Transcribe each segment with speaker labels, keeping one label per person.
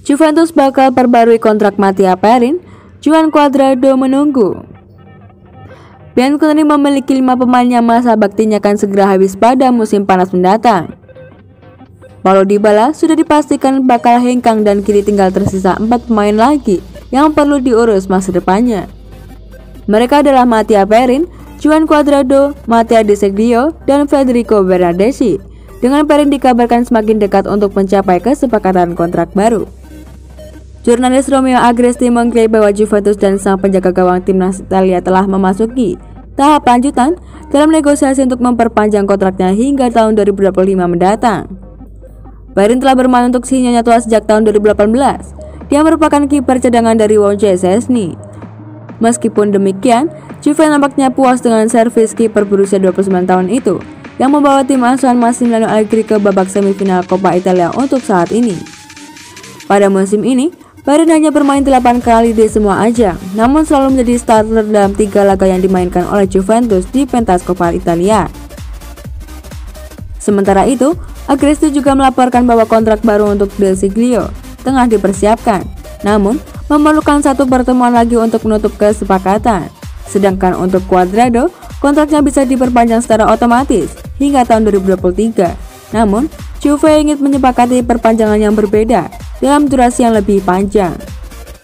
Speaker 1: Juventus bakal perbarui kontrak Mattia Perin, Juan Cuadrado menunggu. Bianconeri memiliki 5 pemain yang masa baktinya akan segera habis pada musim panas mendatang. Paulo Dybala sudah dipastikan bakal hengkang dan kini tinggal tersisa 4 pemain lagi yang perlu diurus masa depannya. Mereka adalah Mattia Perin, Juan Cuadrado, Matteo De Sciglio, dan Federico Bernardeschi. Dengan Perin dikabarkan semakin dekat untuk mencapai kesepakatan kontrak baru. Jurnalis Romeo Agresti mengklaim bahwa Juventus dan sang penjaga gawang timnas Italia telah memasuki tahap lanjutan dalam negosiasi untuk memperpanjang kontraknya hingga tahun 2025 mendatang. Perin telah bermain untuk si Nyonya Tua sejak tahun 2018. Dia merupakan kiper cadangan dari Wojciech Szczesny. Meskipun demikian, Juve nampaknya puas dengan servis kiper berusia 29 tahun itu yang membawa tim asuhan Massimiliano Allegri ke babak semifinal Coppa Italia untuk saat ini. Pada musim ini, Perin hanya bermain 8 kali di semua ajang, namun selalu menjadi starter dalam 3 laga yang dimainkan oleh Juventus di pentas Coppa Italia. Sementara itu, Agresti juga melaporkan bahwa kontrak baru untuk De Sciglio tengah dipersiapkan, namun memerlukan 1 pertemuan lagi untuk menutup kesepakatan. Sedangkan untuk Cuadrado, kontraknya bisa diperpanjang secara otomatis hingga tahun 2023. Namun, Juve ingin menyepakati perpanjangan yang berbeda dalam durasi yang lebih panjang.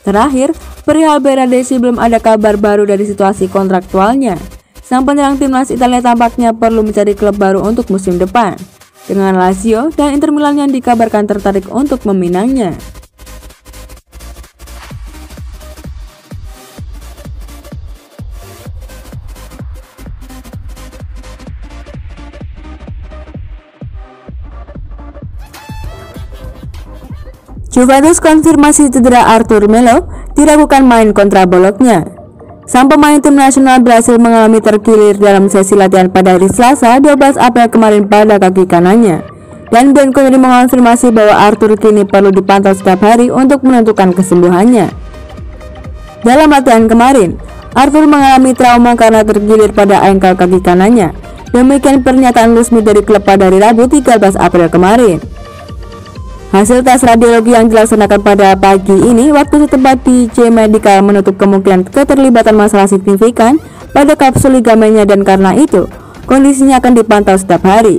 Speaker 1: Terakhir, perihal Bernardeschi belum ada kabar baru dari situasi kontraktualnya. Sang penyerang timnas Italia tampaknya perlu mencari klub baru untuk musim depan, dengan Lazio dan Inter Milan yang dikabarkan tertarik untuk meminangnya. Juventus konfirmasi cedera Arthur Melo diragukan main kontra Bologna. Sang pemain tim nasional Brasil mengalami terkilir dalam sesi latihan pada hari Selasa 12 April kemarin pada kaki kanannya. Dan Bianconeri mengonfirmasi bahwa Arthur kini perlu dipantau setiap hari untuk menentukan kesembuhannya. Dalam latihan kemarin, Arthur mengalami trauma karena terkilir pada ankle kaki kanannya. Demikian pernyataan resmi dari klub pada hari Rabu 13 April kemarin. Hasil tes radiologi yang dilaksanakan pada pagi ini waktu setempat di J Medical menutup kemungkinan keterlibatan masalah signifikan pada kapsul ligamennya dan karena itu kondisinya akan dipantau setiap hari.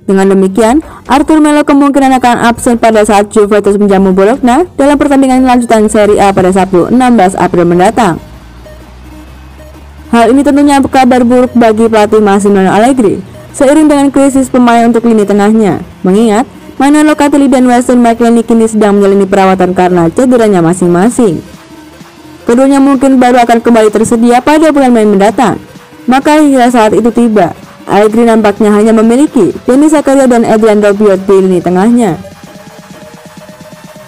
Speaker 1: Dengan demikian, Arthur Melo kemungkinan akan absen pada saat Juventus menjamu Bologna dalam pertandingan lanjutan Serie A pada Sabtu 16 April mendatang. Hal ini tentunya kabar buruk bagi pelatih Massimiliano Allegri seiring dengan krisis pemain untuk lini tengahnya, mengingat Manuel Locatelli dan Weston McKennie kini sedang menjalani perawatan karena cederanya masing-masing. Keduanya mungkin baru akan kembali tersedia pada bulan Mei mendatang. Maka hingga saat itu tiba, Allegri nampaknya hanya memiliki Denis Zakaria dan Adrien Rabiot di lini tengahnya.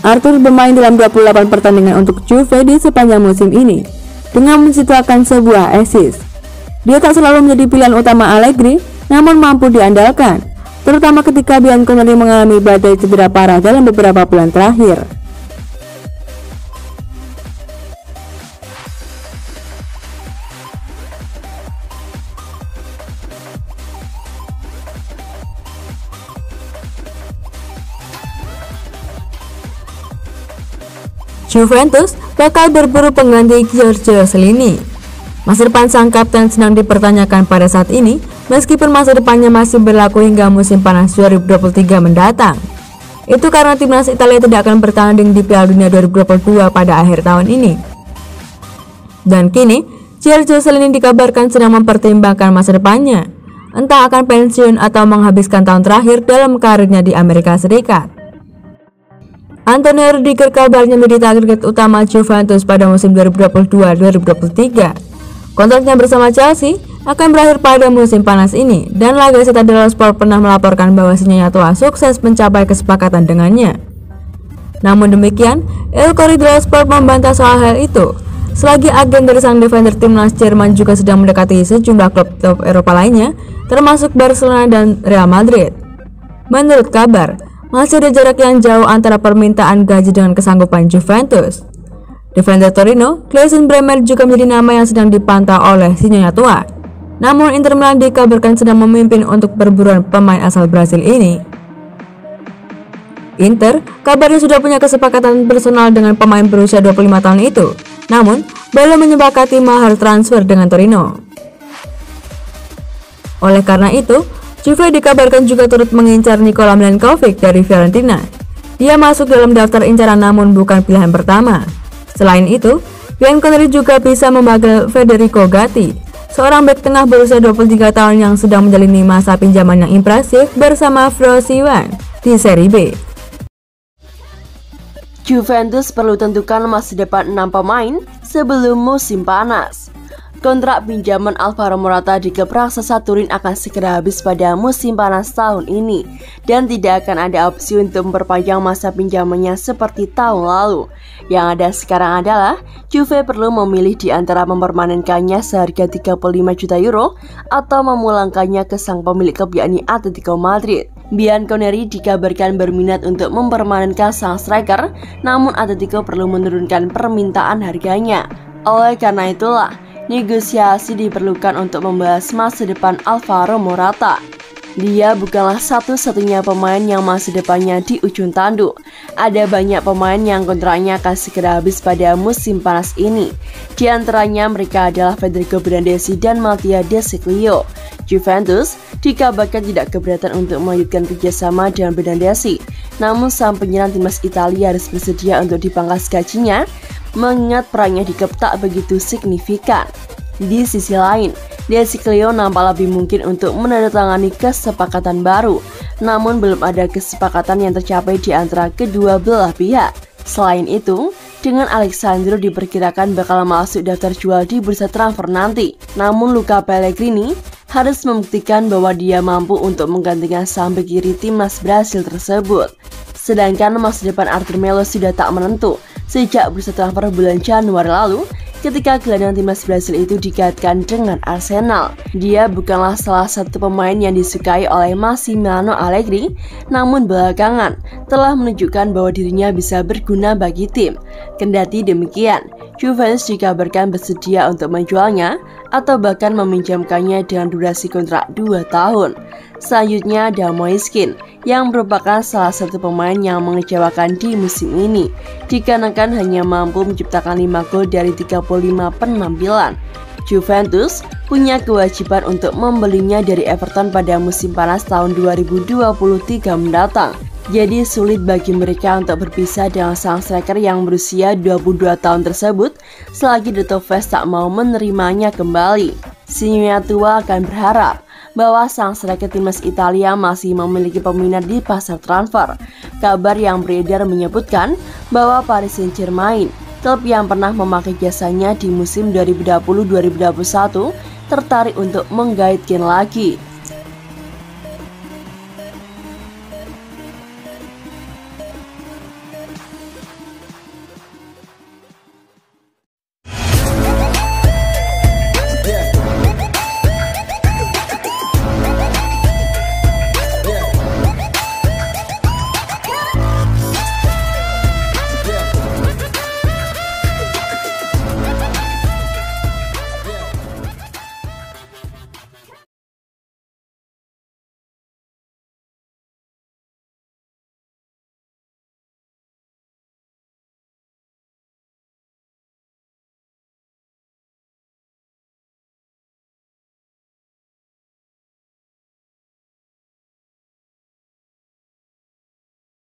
Speaker 1: Arthur bermain dalam 28 pertandingan untuk Juve di sepanjang musim ini dengan menciptakan sebuah assist. Dia tak selalu menjadi pilihan utama Allegri, namun mampu diandalkan, terutama ketika Bianconeri mengalami badai cedera parah dalam beberapa bulan terakhir. Juventus bakal berburu pengganti Giorgio Chiellini. Masa depan sang kapten sedang dipertanyakan pada saat ini, meskipun masa depannya masih berlaku hingga musim panas 2023 mendatang. Itu karena timnas Italia tidak akan bertanding di Piala Dunia 2022 pada akhir tahun ini. Dan kini, Giorgio Chiellini dikabarkan sedang mempertimbangkan masa depannya, entah akan pensiun atau menghabiskan tahun terakhir dalam karirnya di Amerika Serikat. Antonio Rudiger kabarnya menjadi target utama Juventus pada musim 2022-2023. Kontraknya bersama Chelsea akan berakhir pada musim panas ini, dan La Gazzetta dello Sport pernah melaporkan bahwa si Nyonya Tua sukses mencapai kesepakatan dengannya. Namun demikian, El Corriere dello Sport membantah soal hal itu. Selagi agen dari sang defender timnas Jerman juga sedang mendekati sejumlah klub top Eropa lainnya, termasuk Barcelona dan Real Madrid. Menurut kabar, masih ada jarak yang jauh antara permintaan gaji dengan kesanggupan Juventus. Defender Torino, Klaesen Bremer juga menjadi nama yang sedang dipantau oleh si Nyonya Tua. Namun Inter Milan dikabarkan sedang memimpin untuk perburuan pemain asal Brasil ini. Inter kabarnya sudah punya kesepakatan personal dengan pemain berusia 25 tahun itu, namun belum menyepakati mahar transfer dengan Torino. Oleh karena itu, Juve dikabarkan juga turut mengincar Nikola Milenkovic dari Fiorentina. Dia masuk dalam daftar incaran namun bukan pilihan pertama. Selain itu, Bianconeri juga bisa memanggil Federico Gatti, seorang bek tengah berusia 23 tahun yang sedang menjalani masa pinjaman yang impresif bersama Frosinone di Serie B.
Speaker 2: Juventus perlu tentukan masa depan 6 pemain sebelum musim panas. Kontrak pinjaman Alvaro Morata di klub raksasa Turin akan segera habis pada musim panas tahun ini dan tidak akan ada opsi untuk memperpanjang masa pinjamannya seperti tahun lalu. Yang ada sekarang adalah Juve perlu memilih di antara mempermanenkannya seharga 35 juta euro atau memulangkannya ke sang pemilik klub yakni Atletico Madrid. Bianconeri dikabarkan berminat untuk mempermanenkan sang striker, namun Atletico perlu menurunkan permintaan harganya. Oleh karena itulah, negosiasi diperlukan untuk membahas masa depan Alvaro Morata. Dia bukanlah satu-satunya pemain yang masa depannya di ujung tanduk. Ada banyak pemain yang kontraknya akan segera habis pada musim panas ini. Di antaranya mereka adalah Federico Bernardeschi dan Mattia De Sciglio. Juventus dikabarkan tidak keberatan untuk melanjutkan kerjasama dengan Bernardeschi. Namun sang penyerang timnas Italia harus bersedia untuk dipangkas gajinya, mengingat perannya di klub tak begitu signifikan. Di sisi lain, De Sciglio nampak lebih mungkin untuk menandatangani kesepakatan baru, namun belum ada kesepakatan yang tercapai di antara kedua belah pihak. Selain itu, dengan Alessandro diperkirakan bakal masuk daftar jual di bursa transfer nanti, namun Luca Pellegrini harus membuktikan bahwa dia mampu untuk menggantikan sang bek kiri timnas Brasil tersebut. Sedangkan masa depan Arthur Melo sudah tak menentu sejak bursa transfer bulan Januari lalu, ketika gelandang timnas Brasil itu dikaitkan dengan Arsenal. Dia bukanlah salah satu pemain yang disukai oleh Massimiliano Allegri, namun belakangan telah menunjukkan bahwa dirinya bisa berguna bagi tim. Kendati demikian, Juventus dikabarkan bersedia untuk menjualnya atau bahkan meminjamkannya dengan durasi kontrak 2 tahun. Selanjutnya ada Moiskin, yang merupakan salah satu pemain yang mengecewakan di musim ini, dikarenakan hanya mampu menciptakan 5 gol dari 35 penampilan. Juventus punya kewajiban untuk membelinya dari Everton pada musim panas tahun 2023 mendatang. Jadi sulit bagi mereka untuk berpisah dengan sang striker yang berusia 22 tahun tersebut selagi The Top Fest tak mau menerimanya kembali. Signora tua akan berharap bahwa sang striker timnas Italia masih memiliki peminat di pasar transfer. Kabar yang beredar menyebutkan bahwa Paris Saint-Germain, klub yang pernah memakai jasanya di musim 2020-2021, tertarik untuk menggait Kane lagi.